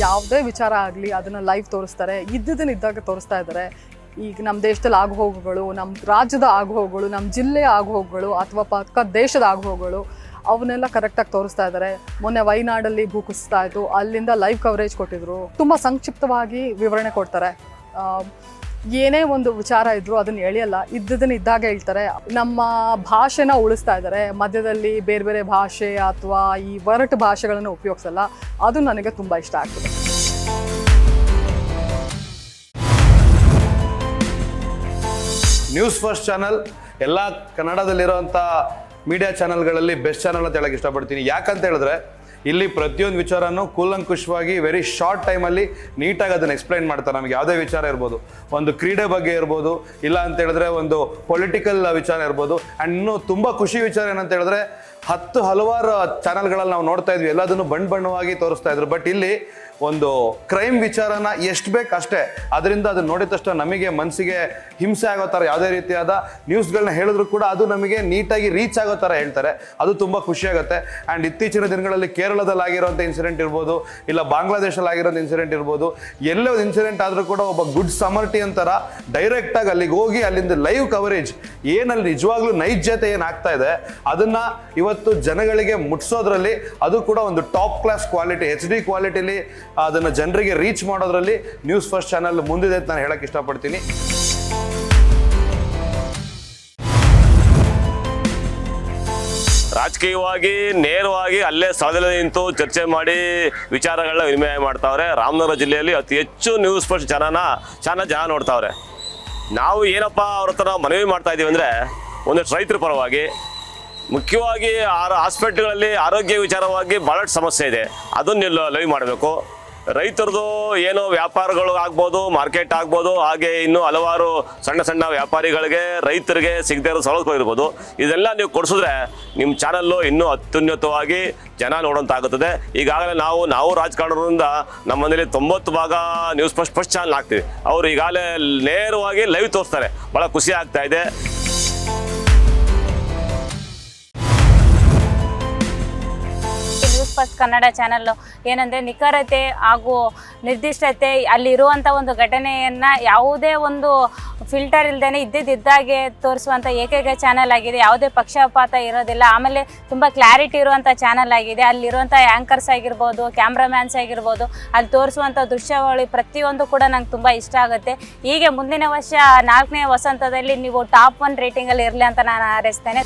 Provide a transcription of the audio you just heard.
ಯಾವುದೇ ವಿಚಾರ ಆಗಲಿ ಅದನ್ನು ಲೈವ್ ತೋರಿಸ್ತಾರೆ, ಇದ್ದದನ್ನ ಇದ್ದಾಗ ತೋರಿಸ್ತಾ ಇದ್ದಾರೆ. ಈಗ ನಮ್ಮ ದೇಶದಲ್ಲಿ ಆಗುಹೋಗುಗಳು, ನಮ್ಮ ರಾಜ್ಯದ ಆಗುಹೋಗುಗಳು, ನಮ್ಮ ಜಿಲ್ಲೆಯ ಆಗುಹೋಗುಗಳು ಅಥವಾ ಪಕ್ಕ ದೇಶದ ಆಗುಹೋಗುಗಳು ಅವನ್ನೆಲ್ಲ ಕರೆಕ್ಟಾಗಿ ತೋರಿಸ್ತಾ ಇದ್ದಾರೆ. ಮೊನ್ನೆ ವಯನಾಡಲ್ಲಿ ಭೂಕುಸಿತ ಆಯಿತು, ಅಲ್ಲಿಂದ ಲೈವ್ ಕವರೇಜ್ ಕೊಟ್ಟಿದ್ರು. ತುಂಬ ಸಂಕ್ಷಿಪ್ತವಾಗಿ ವಿವರಣೆ ಕೊಡ್ತಾರೆ. ಏನೇ ಒಂದು ವಿಚಾರ ಇದ್ದರೂ ಅದನ್ನು ಎಳೆಯಲ್ಲ, ಇದ್ದದನ್ನು ಇದ್ದಾಗ ಹೇಳ್ತಾರೆ. ನಮ್ಮ ಭಾಷೆನ ಉಳಿಸ್ತಾ ಇದ್ದಾರೆ, ಮಧ್ಯದಲ್ಲಿ ಬೇರೆ ಬೇರೆ ಭಾಷೆ ಅಥವಾ ಈ ಒರಟು ಭಾಷೆಗಳನ್ನು ಉಪಯೋಗಿಸಲ್ಲ. ಅದು ನನಗೆ ತುಂಬ ಇಷ್ಟ ಆಗ್ತದೆ. ನ್ಯೂಸ್ ಫಸ್ಟ್ ಚಾನಲ್ ಎಲ್ಲ ಕನ್ನಡದಲ್ಲಿರೋಂಥ ಮೀಡಿಯಾ ಚಾನಲ್ಗಳಲ್ಲಿ ಬೆಸ್ಟ್ ಚಾನಲ್ ಅಂತ ಹೇಳಕ್ಕೆ ಇಷ್ಟಪಡ್ತೀನಿ. ಯಾಕಂತ ಹೇಳಿದ್ರೆ ಇಲ್ಲಿ ಪ್ರತಿಯೊಂದು ವಿಚಾರನೂ ಕೂಲಂಕುಷವಾಗಿ ವೆರಿ ಶಾರ್ಟ್ ಟೈಮಲ್ಲಿ ನೀಟಾಗಿ ಅದನ್ನು ಎಕ್ಸ್ಪ್ಲೈನ್ ಮಾಡ್ತಾರೆ. ನಮಗೆ ಯಾವುದೇ ವಿಚಾರ ಇರ್ಬೋದು, ಒಂದು ಕ್ರೀಡೆ ಬಗ್ಗೆ ಇರ್ಬೋದು, ಇಲ್ಲ ಅಂತ ಹೇಳಿದ್ರೆ ಒಂದು ಪೊಲಿಟಿಕಲ್ ವಿಚಾರ ಇರ್ಬೋದು. ಆ್ಯಂಡ್ ಇನ್ನೂ ತುಂಬ ಖುಷಿ ವಿಚಾರ ಏನಂತ ಹೇಳಿದ್ರೆ ಹಲವಾರು ಚಾನಲ್ಗಳಲ್ಲಿ ನಾವು ನೋಡ್ತಾ ಇದ್ವಿ, ಎಲ್ಲದನ್ನು ಬಣ್ಣವಾಗಿ ತೋರಿಸ್ತಾ ಇದ್ರು. ಬಟ್ ಇಲ್ಲಿ ಒಂದು ಕ್ರೈಮ್ ವಿಚಾರನ ಎಷ್ಟು ಬೇಕು ಅಷ್ಟೇ, ಅದರಿಂದ ಅದನ್ನ ನೋಡಿದ ತಕ್ಷಣ ನಮಗೆ ಮನಸ್ಸಿಗೆ ಹಿಂಸೆ ಆಗೋ ಥರ ಯಾವುದೇ ರೀತಿಯಾದ ನ್ಯೂಸ್ಗಳನ್ನ ಹೇಳಿದ್ರು ಕೂಡ ಅದು ನಮಗೆ ನೀಟಾಗಿ ರೀಚ್ ಆಗೋ ಥರ ಹೇಳ್ತಾರೆ. ಅದು ತುಂಬ ಖುಷಿಯಾಗುತ್ತೆ. ಆ್ಯಂಡ್ ಇತ್ತೀಚಿನ ದಿನಗಳಲ್ಲಿ ಕೇರಳದಲ್ಲಿ ಆಗಿರೋಂಥ ಇನ್ಸಿಡೆಂಟ್ ಇರ್ಬೋದು, ಇಲ್ಲ ಬಾಂಗ್ಲಾದೇಶಲ್ಲಿ ಆಗಿರೋಂಥ ಇನ್ಸಿಡೆಂಟ್ ಇರ್ಬೋದು, ಎಲ್ಲೇ ಒಂದು ಇನ್ಸಿಡೆಂಟ್ ಆದರೂ ಕೂಡ ಒಬ್ಬ ಗುಡ್ ಸಮರ್ಟಿ ಅಂತಾರ ಡೈರೆಕ್ಟಾಗಿ ಅಲ್ಲಿಗೆ ಹೋಗಿ ಅಲ್ಲಿಂದ ಲೈವ್ ಕವರೇಜ್ ಏನಲ್ಲಿ ನಿಜವಾಗ್ಲೂ ನೈಜತೆ ಏನಾಗ್ತಾ ಇದೆ ಅದನ್ನು ಇವತ್ತು ಜನಗಳಿಗೆ ಮುಟ್ಸೋದ್ರಲ್ಲಿ ಅದು ಕೂಡ ಒಂದು ಟಾಪ್ ಕ್ಲಾಸ್ ಕ್ವಾಲಿಟಿ HD ಕ್ವಾಲಿಟಿಲಿ ಅದನ್ನು ಜನರಿಗೆ ರೀಚ್ ಮಾಡೋದ್ರಲ್ಲಿ ನ್ಯೂಸ್ ಫಸ್ಟ್ ಚಾನಲ್ ಮುಂದಿದೆ ಅಂತ ನಾನು ಹೇಳಕ್ಕೆ ಇಷ್ಟಪಡ್ತೀನಿ. ರಾಜಕೀಯವಾಗಿ ನೇರವಾಗಿ ಅಲ್ಲೇ ಸ್ಥಳದಲ್ಲಿ ನಿಂತು ಚರ್ಚೆ ಮಾಡಿ ವಿಚಾರಗಳನ್ನ ವಿನಿಮಯ ಮಾಡ್ತಾವ್ರೆ. ರಾಮನಗರ ಜಿಲ್ಲೆಯಲ್ಲಿ ಅತಿ ಹೆಚ್ಚು ನ್ಯೂಸ್ ಫಸ್ಟ್ ಚಾನಲ್ ಜನ ನೋಡ್ತಾವ್ರೆ. ನಾವು ಏನಪ್ಪ ಅವ್ರ ಹತ್ರ ಮನವಿ ಮಾಡ್ತಾ ಇದ್ದೀವಿ ಅಂದರೆ, ಒಂದಷ್ಟು ರೈತರ ಪರವಾಗಿ ಮುಖ್ಯವಾಗಿ ಹಾಸ್ಪಿಟ್ಲ್ಗಳಲ್ಲಿ ಆರೋಗ್ಯ ವಿಚಾರವಾಗಿ ಭಾಳಷ್ಟು ಸಮಸ್ಯೆ ಇದೆ, ಅದನ್ನ ಲೈವ್ ಮಾಡಬೇಕು. ರೈತರದು ಏನೋ ವ್ಯಾಪಾರಗಳು ಆಗ್ಬೋದು, ಮಾರ್ಕೆಟ್ ಆಗ್ಬೋದು, ಹಾಗೆ ಇನ್ನೂ ಹಲವಾರು ಸಣ್ಣ ಸಣ್ಣ ವ್ಯಾಪಾರಿಗಳಿಗೆ ರೈತರಿಗೆ ಸಿಗದೇ ಇರೋ ಸೌಲಭ್ಯ ಇರ್ಬೋದು, ಇದೆಲ್ಲ ನೀವು ಕೊಡಿಸಿದ್ರೆ ನಿಮ್ಮ ಚಾನಲ್ಲು ಇನ್ನೂ ಅತ್ಯುನ್ನತವಾಗಿ ಜನ ನೋಡೋಂತಾಗುತ್ತದೆ. ಈಗಾಗಲೇ ನಾವು ರಾಜಕಾರಣದಿಂದ ನಮ್ಮ ಮನೇಲಿ 90 ಭಾಗ ನ್ಯೂಸ್ ಫಸ್ಟ್ ಚಾನಲ್ ಹಾಕ್ತೀವಿ. ಅವರು ಈಗಾಗಲೇ ನೇರವಾಗಿ ಲೈವ್ ತೋರಿಸ್ತಾರೆ, ಭಾಳ ಖುಷಿ ಆಗ್ತಾ ಇದೆ. ನ್ಯೂಸ್ ಫಸ್ಟ್ ಕನ್ನಡ ಚಾನಲ್ಲು ಏನಂದರೆ ನಿಖರತೆ ಹಾಗೂ ನಿರ್ದಿಷ್ಟತೆ, ಅಲ್ಲಿರುವಂಥ ಒಂದು ಘಟನೆಯನ್ನು ಯಾವುದೇ ಒಂದು ಫಿಲ್ಟರ್ ಇಲ್ಲದೇ ಇದ್ದಿದ್ದಾಗೆ ತೋರಿಸುವಂಥ ಏಕೈಕ ಚಾನಲ್ ಆಗಿದೆ. ಯಾವುದೇ ಪಕ್ಷಪಾತ ಇರೋದಿಲ್ಲ. ಆಮೇಲೆ ತುಂಬ ಕ್ಲಾರಿಟಿ ಇರುವಂಥ ಚಾನಲ್ ಆಗಿದೆ. ಅಲ್ಲಿರುವಂಥ ಆ್ಯಂಕರ್ಸ್ ಆಗಿರ್ಬೋದು, ಕ್ಯಾಮ್ರಾಮ್ಯಾನ್ಸ್ ಆಗಿರ್ಬೋದು, ಅಲ್ಲಿ ತೋರಿಸುವಂಥ ದೃಶ್ಯಾವಳಿ ಪ್ರತಿಯೊಂದು ಕೂಡ ನಂಗೆ ತುಂಬ ಇಷ್ಟ ಆಗುತ್ತೆ. ಹೀಗೆ ಮುಂದಿನ ವರ್ಷ 4ನೇ ವಸಂತದಲ್ಲಿ ನೀವು ಟಾಪ್ 1 ರೇಟಿಂಗಲ್ಲಿ ಇರಲಿ ಅಂತ ನಾನು ಹಾರೈಸ್ತೇನೆ.